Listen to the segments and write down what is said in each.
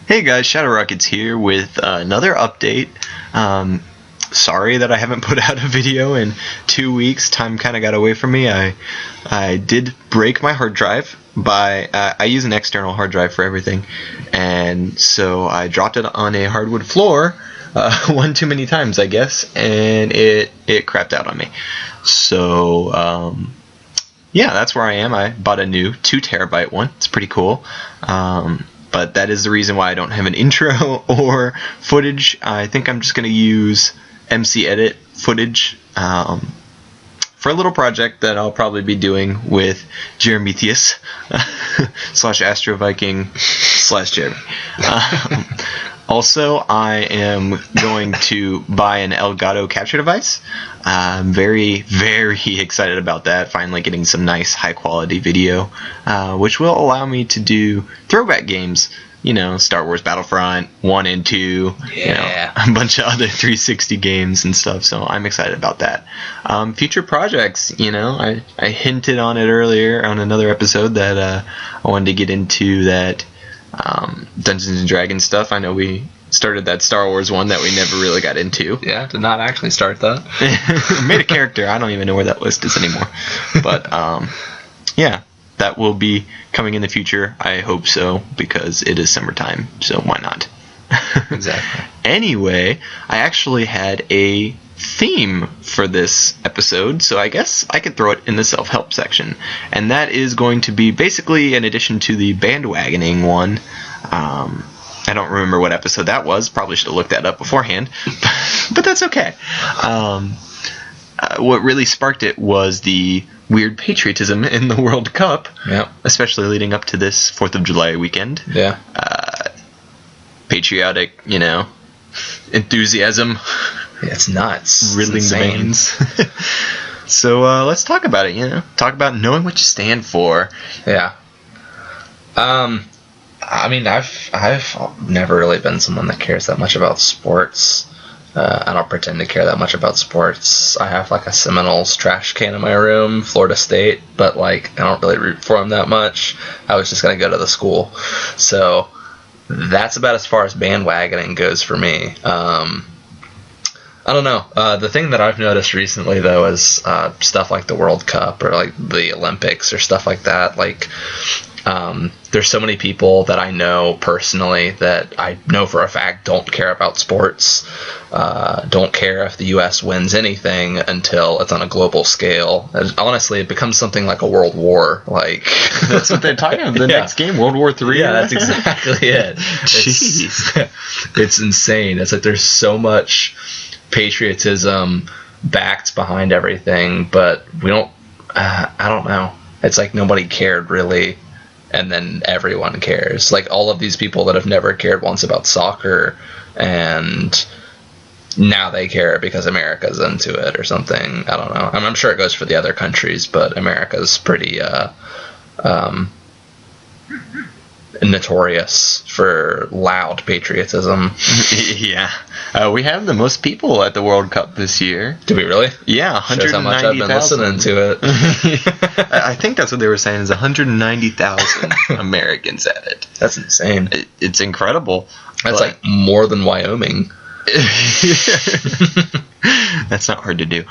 Hey guys, Shadow Rockets here with another update. Sorry that I haven't put out a video in 2 weeks. Time kind of got away from me. I did break my hard drive by I use an external hard drive for everything, and so I dropped it on a hardwood floor one too many times, I guess, and it crapped out on me. So yeah, that's where I am. I bought a new 2 terabyte one. It's pretty cool. But that is the reason why I don't have an intro or footage. I think I'm just going to use MCEdit footage for a little project that I'll probably be doing with jeremetheus /astroviking /jeremy. Also, I am going to buy an Elgato capture device. I'm very, very excited about that. Finally getting some nice high-quality video, which will allow me to do throwback games. You know, Star Wars Battlefront 1 and 2. Yeah. You know, a bunch of other 360 games and stuff. So I'm excited about that. Future projects, you know, I hinted on it earlier on another episode that I wanted to get into that Dungeons and Dragons stuff. I know we started that Star Wars one that we never really got into. Yeah, did not actually start that. Made a character. I don't even know where that list is anymore. But yeah, that will be coming in the future. I hope so, because it is summertime, so why not? Exactly. Anyway, I actually had a theme for this episode, so I guess I could throw it in the self-help section. And that is going to be basically an addition to the Bandwagoning one. I don't remember what episode that was. Probably should have looked that up beforehand. But that's okay. What really sparked it was the weird patriotism in the World Cup. Yep. Especially leading up to this 4th of July weekend. Yeah. Patriotic, you know, enthusiasm. It's nuts. Riddling it's the veins. So let's talk about it, you know. Talk about knowing what you stand for. Yeah. I mean, I've never really been someone that cares that much about sports. I don't pretend to care that much about sports. I have like a Seminoles trash can in my room, Florida State, but like I don't really root for them that much. I was just gonna go to the school, so that's about as far as bandwagoning goes for me. I don't know. The thing that I've noticed recently, though, is stuff like the World Cup or like the Olympics or stuff like that. Like, there's so many people that I know personally that I know for a fact don't care about sports, don't care if the U.S. wins anything until it's on a global scale. And honestly, it becomes something like a world war. Like that's what they're talking about. The next game, World War III. Yeah, that's exactly it. Jeez. It's insane. It's like there's so much patriotism backed behind everything, but we don't. I don't know. It's like nobody cared really. And then everyone cares. Like all of these people that have never cared once about soccer, and now they care because America's into it or something. I don't know. I'm sure it goes for the other countries, but America's pretty notorious for loud patriotism. Yeah. We have the most people at the World Cup this year. Do we really? Yeah, 190,000. Shows how much I've been listening to it. I think that's what they were saying, is 190,000 Americans at it. That's insane. It's incredible. That's like more than Wyoming. That's not hard to do.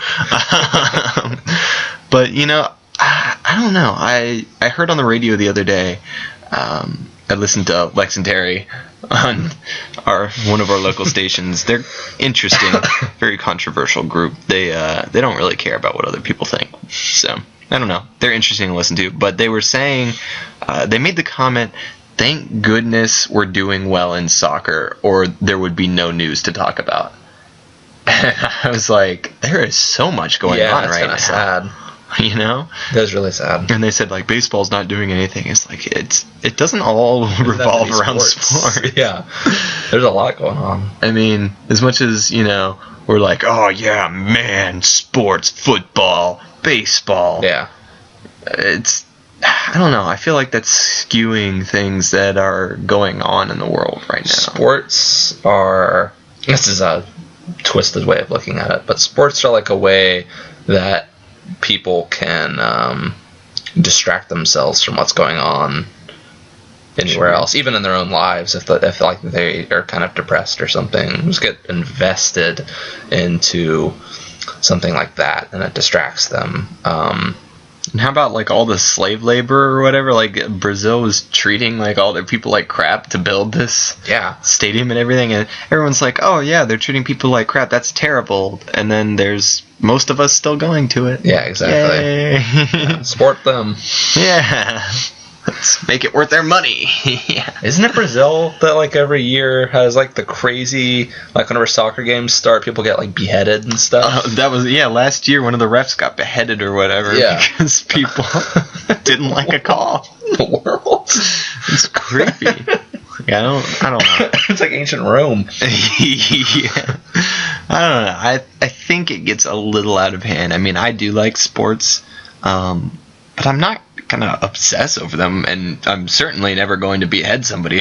But, you know, I don't know. I heard on the radio the other day, I listened to Lex and Terry on one of our local stations. They're interesting, very controversial group. They don't really care about what other people think. So I don't know. They're interesting to listen to. But they were saying, they made the comment, "Thank goodness we're doing well in soccer, or there would be no news to talk about." And I was like, there is so much going on right now. Sad. You know, that's really sad. And they said like baseball's not doing anything. It's like it doesn't all revolve around sports. Yeah, there's a lot going on. I mean, as much as, you know, we're like, oh yeah, man, sports, football, baseball. Yeah, I don't know. I feel like that's skewing things that are going on in the world right now. Sports are. This is a twisted way of looking at it, but sports are like a way that people can distract themselves from what's going on anywhere Sure. else, even in their own lives. If like they are kind of depressed or something, just get invested into something like that, and it distracts them. And how about like all the slave labor or whatever? Like Brazil was treating like all their people like crap to build this stadium and everything, and everyone's like, "Oh yeah, they're treating people like crap. That's terrible." And then there's most of us still going to it. Yeah, exactly. Yay. Support them. Yeah. Let's make it worth their money. Yeah. Isn't it Brazil that like every year has like the crazy, like whenever soccer games start, people get like beheaded and stuff? That was last year one of the refs got beheaded or whatever because people didn't like a call. The world. It's creepy. Like, I don't know. It's like ancient Rome. Yeah. I don't know. I think it gets a little out of hand. I mean, I do like sports, but I'm not gonna obsess over them, and I'm certainly never going to behead somebody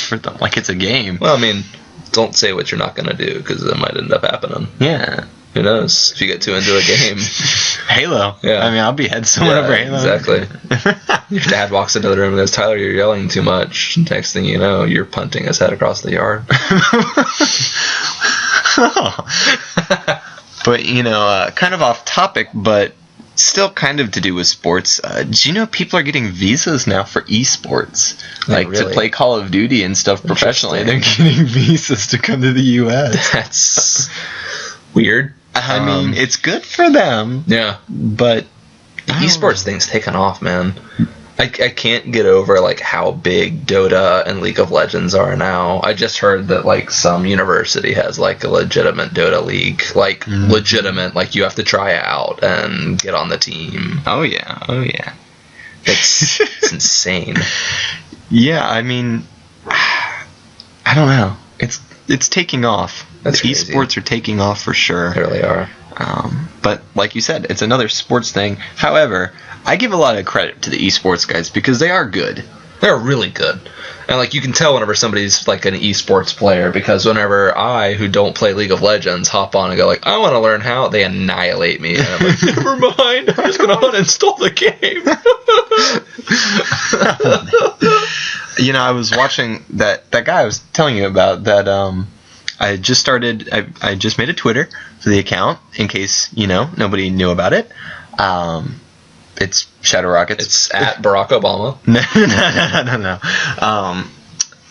for them like it's a game. Well, I mean, don't say what you're not gonna do, because it might end up happening. Yeah. Who knows? If you get too into a game. Halo. Yeah. I mean, I'll behead someone over Halo. Exactly. Your dad walks into the room and goes, "Tyler, you're yelling too much." Next thing you know, you're punting his head across the yard. But, kind of off topic, but still kind of to do with sports. Do you know people are getting visas now for esports? Like, really? to play Call of Duty and stuff professionally. They're getting visas to come to the U.S. That's weird. I mean, it's good for them. Yeah. But the esports thing's taken off, man. I can't get over like how big Dota and League of Legends are now. I just heard that like some university has like a legitimate Dota league, like legitimate, like you have to try out and get on the team. Oh yeah. It's insane. Yeah, I mean, I don't know. It's taking off. That's the crazy. esports are taking off for sure. They really are. But like you said, it's another sports thing. However, I give a lot of credit to the esports guys because they are good. They're really good. And like you can tell whenever somebody's like an esports player, because whenever I, who don't play League of Legends, hop on and go like, I want to learn how, they annihilate me. And I'm like, never mind, I'm just going to uninstall the game. I was watching that guy I was telling you about that. I just made a Twitter for the account in case nobody knew about it. It's Shadow Rockets. It's at Barack Obama. No.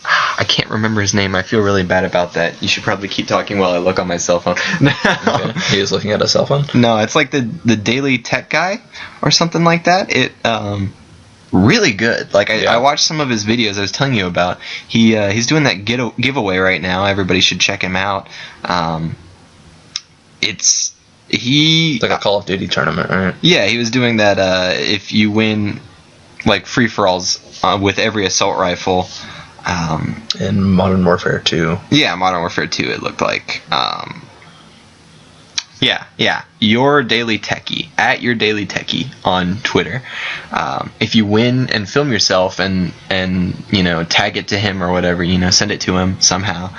I can't remember his name. I feel really bad about that. You should probably keep talking while I look on my cell phone. Okay. He is looking at a cell phone? No, it's like the Daily Tech Guy or something like that. It really good. Like I watched some of his videos I was telling you about. He's doing that giveaway right now. Everybody should check him out. It's like a Call of Duty tournament, right? Yeah, he was doing that. If you win like free for alls with every assault rifle. In Modern Warfare 2. Yeah, Modern Warfare 2. It looked like. Yeah. Your Daily Techie at Your Daily Techie on Twitter. If you win and film yourself and tag it to him or whatever, send it to him somehow.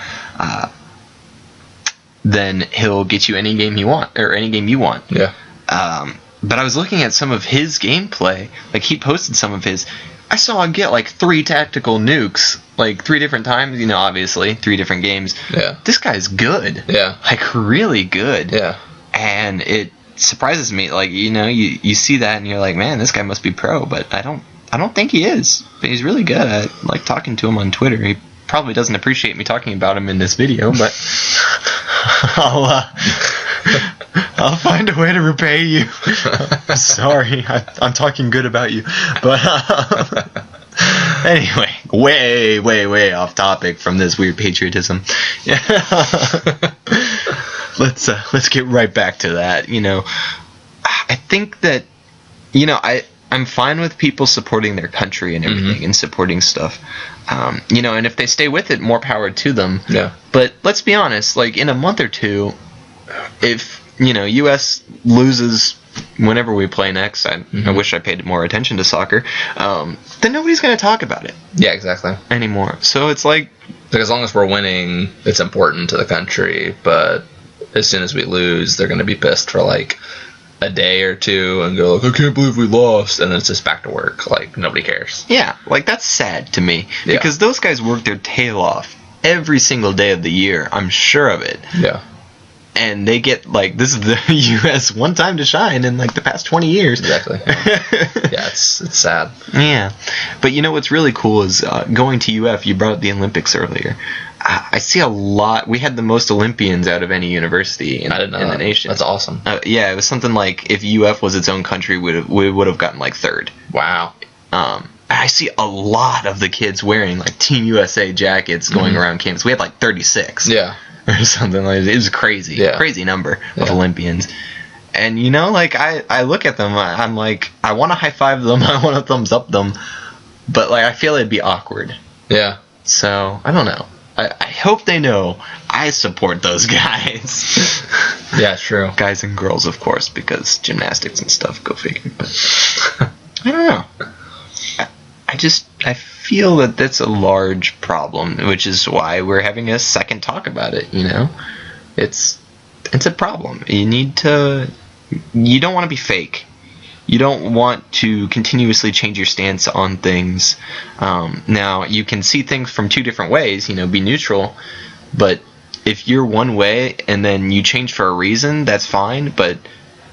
Then he'll get you any game you want or any game you want. Yeah. But I was looking at some of his gameplay. Like he posted some of his. I saw him get like 3 tactical nukes, like 3 different times. Obviously 3 different games. Yeah. This guy's good. Yeah. Like really good. Yeah. And it surprises me. Like you see that and you're like, man, this guy must be pro. But I don't think he is. But he's really good. I like talking to him on Twitter. He probably doesn't appreciate me talking about him in this video, but I'll find a way to repay you. Sorry, I'm talking good about you, but anyway, way off topic from this weird patriotism. Let's get right back to that. I think that I'm fine with people supporting their country and everything and supporting stuff. And if they stay with it, more power to them. Yeah. But let's be honest, like in a month or two, if U.S. loses whenever we play next, I wish I paid more attention to soccer, then nobody's going to talk about it. Yeah, exactly. Anymore. So it's like as long as we're winning, it's important to the country, but as soon as we lose, they're going to be pissed for like a day or two and go like, I can't believe we lost, and then it's just back to work. Like, nobody cares. Yeah, like, that's sad to me. Yeah. Because those guys work their tail off every single day of the year. I'm sure of it. Yeah. And they get, like, this is the U.S. one time to shine in, like, the past 20 years. Exactly. Yeah, it's sad. Yeah. But you know what's really cool is going to UF, you brought up the Olympics earlier. I see a lot. We had the most Olympians out of any university in the nation. That's awesome. Yeah, it was something like if UF was its own country, we would have gotten, like, third. Wow. I see a lot of the kids wearing, like, Team USA jackets going around campus. We had, like, 36. Yeah. Or something like that. It was crazy. Yeah. Crazy number of Olympians. And, you know, like, I look at them, I'm like, I want to high-five them, I want to thumbs up them, but, like, I feel it'd be awkward. Yeah. So, I don't know. I hope they know I support those guys. Yeah, true. Guys and girls, of course, because gymnastics and stuff, go figure. But, I don't know. I feel that that's a large problem, which is why we're having a second talk about it, you know? It's a problem. You don't want to be fake. You don't want to continuously change your stance on things. Now, you can see things from two different ways, you know, be neutral, but if you're one way and then you change for a reason, that's fine, but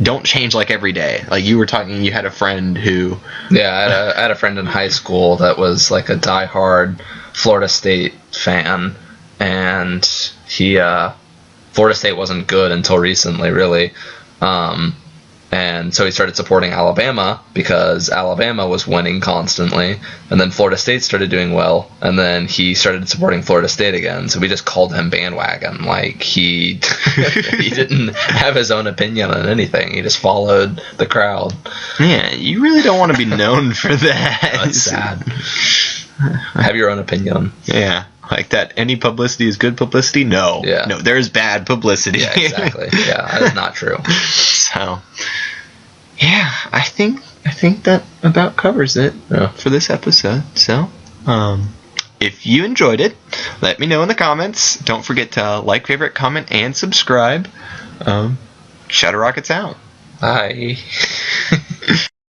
don't change, like, every day. Like, you were talking, you had a friend who... Yeah, I had a friend in high school that was, like, a diehard Florida State fan, and Florida State wasn't good until recently, really. And so he started supporting Alabama because Alabama was winning constantly, and then Florida State started doing well, and then he started supporting Florida State again. So we just called him Bandwagon. Like, he he didn't have his own opinion on anything. He just followed the crowd. Yeah, you really don't want to be known for that. That's sad. Have your own opinion. Yeah. Like that, any publicity is good publicity? No. Yeah. No, there's bad publicity. Yeah, exactly. Yeah, that is not true. So, yeah, I think that about covers it for this episode. So, if you enjoyed it, let me know in the comments. Don't forget to like, favorite, comment, and subscribe. Shadow Rockets out. Bye.